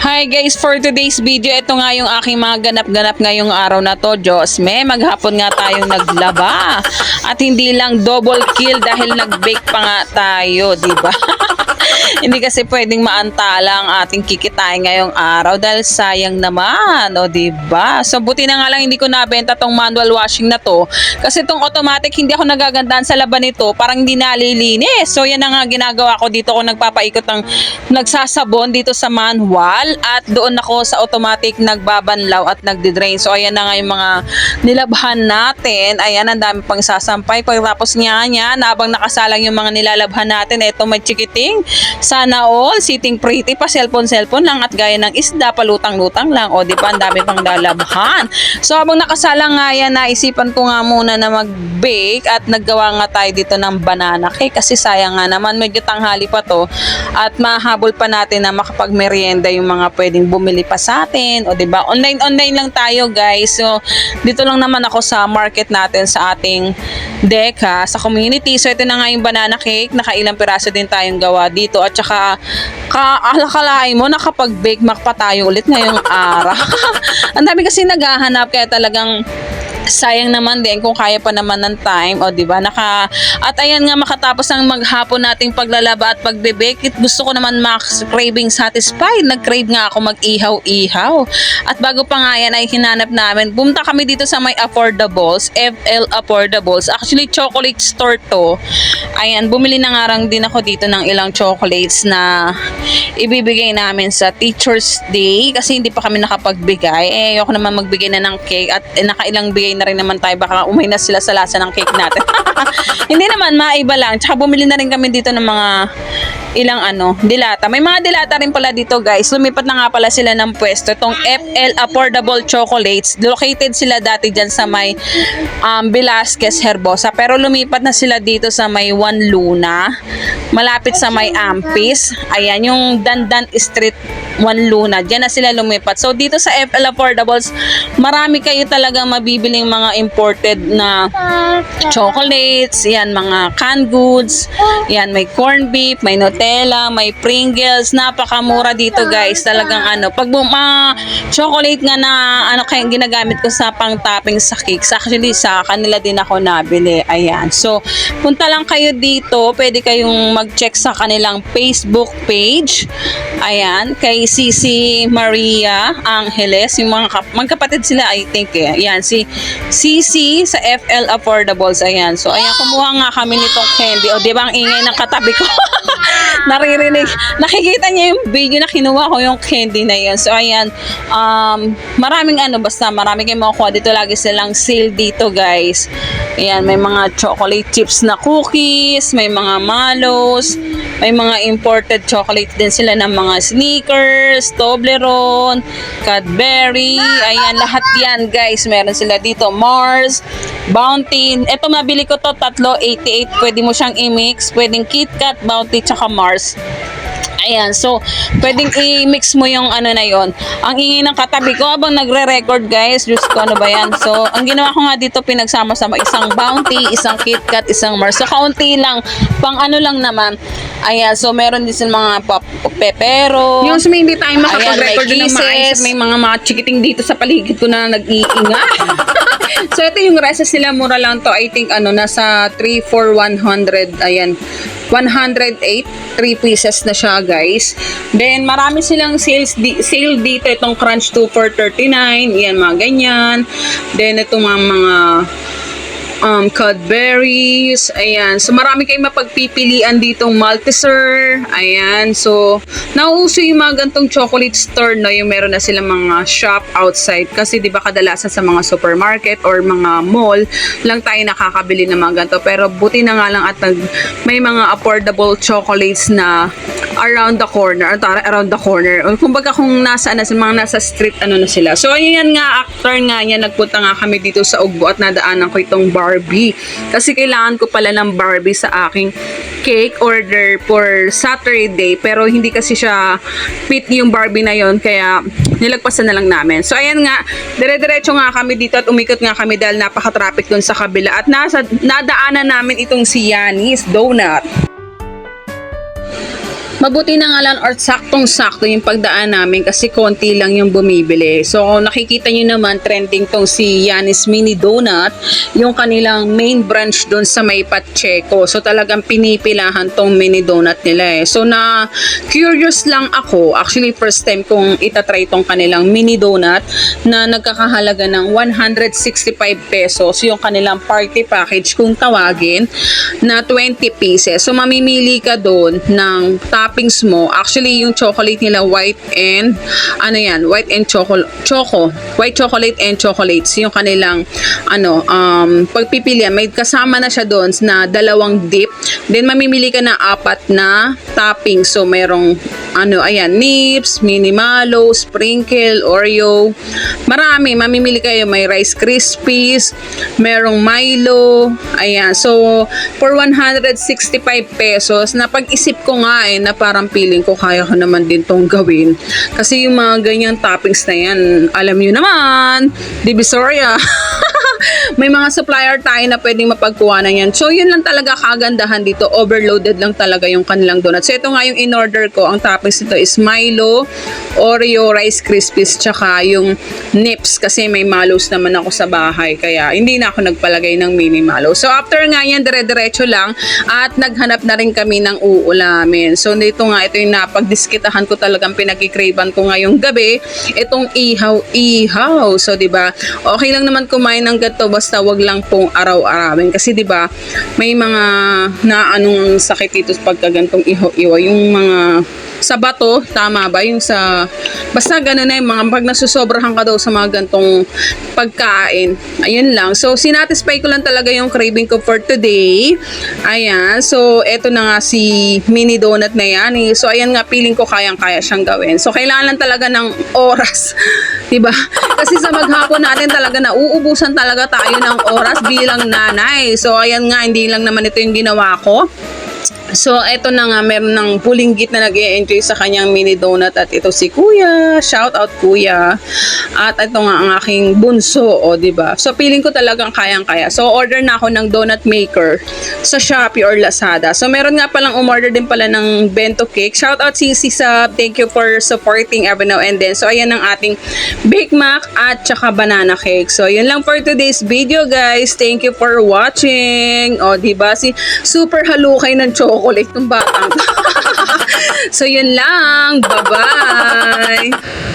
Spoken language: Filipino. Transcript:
Hi guys, for today's video, ito nga yung aking mga ganap-ganap ngayong araw na to. Diyos me, maghapon nga tayong naglaba. At hindi lang double kill dahil nag-bake pa nga tayo, di ba? Hindi kasi pwedeng maantala ang ating kikitain ngayong araw dahil sayang naman, o di ba? So buti na nga lang hindi ko nabenta tong manual washing na to kasi tong automatic hindi ako nagagandaan sa laban nito, parang hindi nalilinis. So yan na nga ginagawa ko dito, ko nagpapaikot ng nagsasabon dito sa manual at doon ako sa automatic nagbabanlaw at nagdi-drain. So ayan na nga yung mga nilabhan natin. Ayan, ang dami pang sasampay. Pagkatapos niya habang nakasalang yung mga nilalabhan natin, eto may chikiting. Sana all, sitting pretty pa, cellphone lang at gaya ng isda, palutang-lutang lang. O di ba, ang dami pang lalabhan. So habang nakasalang nga yan, naisipan ko nga muna na mag-bake at naggawa nga tayo dito ng banana cake kasi sayang nga naman, medyo tanghali pa to at mahabol pa natin na makapag-merienda yung mga pwedeng bumili pa sa atin. O di ba, online lang tayo guys. So dito lang naman ako sa market natin sa ating Deka, sa community. So ito na nga yung banana cake, nakailang piraso din tayong gawa dito at saka akalain mo nakapag-bake pa tayo ulit ngayong araw. Ang dami kasi naghahanap kaya talagang sayang naman din kung kaya pa naman ng time, o di ba? At ayan nga, makatapos ang maghapon nating paglalaba at pagbe-bake, gusto ko naman craving satisfied. Nag-crave nga ako mag-ihaw-ihaw. At bago pa nga yan ay hinanap namin, pumunta kami dito sa may Affordables, FL Affordables. Actually, chocolate store to. Ayan, bumili na nga lang din ako dito ng ilang chocolates na ibibigay namin sa Teacher's Day kasi hindi pa kami nakapagbigay. Ayoko naman magbigay na ng cake at nakailang bigay na rin naman tayo, baka umay na sila sa lasa ng cake natin. Hindi naman, maiba lang. Tsaka bumili na rin kami dito ng mga ilang dilata. May mga dilata rin pala dito guys. Lumipat na nga pala sila ng pwesto. Itong FL Affordable Chocolates. Located sila dati dyan sa may Velasquez Herbosa. Pero lumipat na sila dito sa may Juan Luna. Malapit sa may Ampis. Ayan, yung Dandan Street Juan Luna. Diyan na sila lumipat. So dito sa FL Affordables, marami kayo talagang mabibiling mga imported na chocolates. Yan, mga canned goods. Yan, may corned beef, may Nutella, may Pringles. Napakamura dito guys. Talagang pag chocolate nga na kaya ginagamit ko sa pang-topping sa cakes. Actually sa kanila din ako nabili. Ayan. So punta lang kayo dito. Pwede kayong mag-check sa kanilang Facebook page. Ayan, kay Cici Maria Angeles, yung mga magkapatid sila I think Ayan, si Cici sa FL Affordables. Ayan. So ayan, kumuha nga kami nitong candy. O di ba ang ingay ng katabi ko? Naririnig. Nakikita niya yung video na kinuha ko yung candy na yun. So ayan, maraming basta marami kayong makukuha dito. Lagi silang sale dito guys. Ayan, may mga chocolate chips na cookies, may mga Malos, may mga imported chocolate din sila ng mga Snickers, Toblerone, Cadbury. Ayan, lahat yan guys. Meron sila dito. Mars, Bounty. Ito mabili ko to, tatlo, 88. Pwede mo siyang i-mix. Pwedeng KitKat, Bounty, tsaka Mars. Ayan, so pwedeng i-mix mo yung na yon. Ang ingay ng katabi ko habang nagre-record guys. Diyos ko, ano ba yan? So ang ginawa ko nga dito, pinagsama-sama isang Bounty, isang KitKat, isang Mars. So kaunti lang, pang lang naman. Ayan, so meron din silang mga pepero. Yung hindi tayo makapag-record ng maayos, may mga chikiting dito sa paligid ko na nag-iinga. So ito yung recess nila, mura lang to. I think nasa 3 for 100. Ayan, 108, 3 pieces na siya guys. Then marami silang sale dito. Itong Crunch 2 for 39. Yan, mga ganyan. Then itong mga Cadbury's. Ayan. So marami kayong mapagpipilian ditong Malteser. Ayan. So nauuso yung mga gantong chocolate store, no? Yung meron na silang mga shop outside. Kasi di ba kadalasan sa mga supermarket or mga mall lang tayo nakakabili ng mga ganito. Pero buti na nga lang at may mga affordable chocolates na around the corner. Kumbaga kung nasaan na sa mga nasa street, na sila. So ayan nga, after nga yan, nagpunta nga kami dito sa Ugbo at nadaanan ko itong Barbie. Kasi kailangan ko pala ng Barbie sa aking cake order for Saturday. Pero hindi kasi siya fit yung Barbie na yon, kaya nilagpasan na lang namin. So ayan nga, dire-diretso nga kami dito at umikot nga kami dahil napaka-traffic dun sa kabila. At nadaanan namin itong si Yanni's Donut. Mabuti na nga lang or saktong-sakto yung pagdaan namin kasi konti lang yung bumibili. So nakikita nyo naman trending tong si Yanis Mini Donut, yung kanilang main branch doon sa may Pacheco. So talagang pinipilahan tong mini donut nila eh. So na curious lang ako, actually first time kong itatry tong kanilang mini donut na nagkakahalaga ng 165 pesos yung kanilang party package kung tawagin na 20 pieces. So mamimili ka doon ng toppings mo. Actually, yung chocolate nila white and white and white chocolate and chocolates. Yung kanilang pagpipilian, may kasama na siya doon na dalawang dip. Then mamimili ka na 4 na toppings. So merong nips, mini mallow, sprinkle, Oreo. Marami, mamimili kayo, may Rice Krispies, merong Milo. Ayan. So for 165 pesos, napag-isip ko nga na parang feeling ko kaya ko naman din tong gawin. Kasi yung mga ganyang toppings na yan, alam nyo naman, Divisoria. May mga supplier tayo na pwedeng mapagkuhanan yan. So, yun lang talaga kagandahan dito. Overloaded lang talaga yung kanilang donut. So, ito nga yung in-order ko. Ang toppings nito is Milo, Oreo, Rice Krispies, tsaka yung nips. Kasi may malos naman ako sa bahay. Kaya, hindi na ako nagpalagay ng mini malo. So, after nga yan, dire-diretso lang. At naghanap na rin kami ng uulamin. So, ito yung napagdiskitahan ko talagang pinag-crave ko ngayong gabi. Itong ihaw-ihaw. So, diba? Okay lang naman kumain ng to basta wag lang pong araw-arawin kasi 'di ba may mga naanong sakit dito sa pagkagantong ihaw-ihaw yung mga sa bato, tama ba? Yung sa basta gano'n na yung mga pag nasusobrahan ka daw sa mga gantong pagkain. Ayun lang. So, sinatisfy ko lang talaga yung craving ko for today. Ayan. So, eto na nga si mini donut na yan. So, ayan nga, feeling ko kayang-kaya siyang gawin. So, kailangan lang talaga ng oras. Diba? Kasi sa maghapon natin talaga nauubusan talaga tayo ng oras bilang nanay. So, ayan nga, hindi lang naman ito yung ginawa ko. So, eto na nga, meron ng bulinggit na nag-e-enjoy sa kanyang mini donut at ito si Kuya. Shout out Kuya. At ito nga ang aking bunso, diba? So, feeling ko talagang kayang-kaya. So, order na ako ng donut maker sa Shopee or Lazada. So, meron nga palang umorder din pala ng bento cake. Shout out Sisi Sab. Thank you for supporting every now and then. So, ayan ang ating Big Mac at tsaka banana cake. So, yun lang for today's video, guys. Thank you for watching. Diba? Super halukay ng chocolate ng batang. So, yun lang. Bye-bye!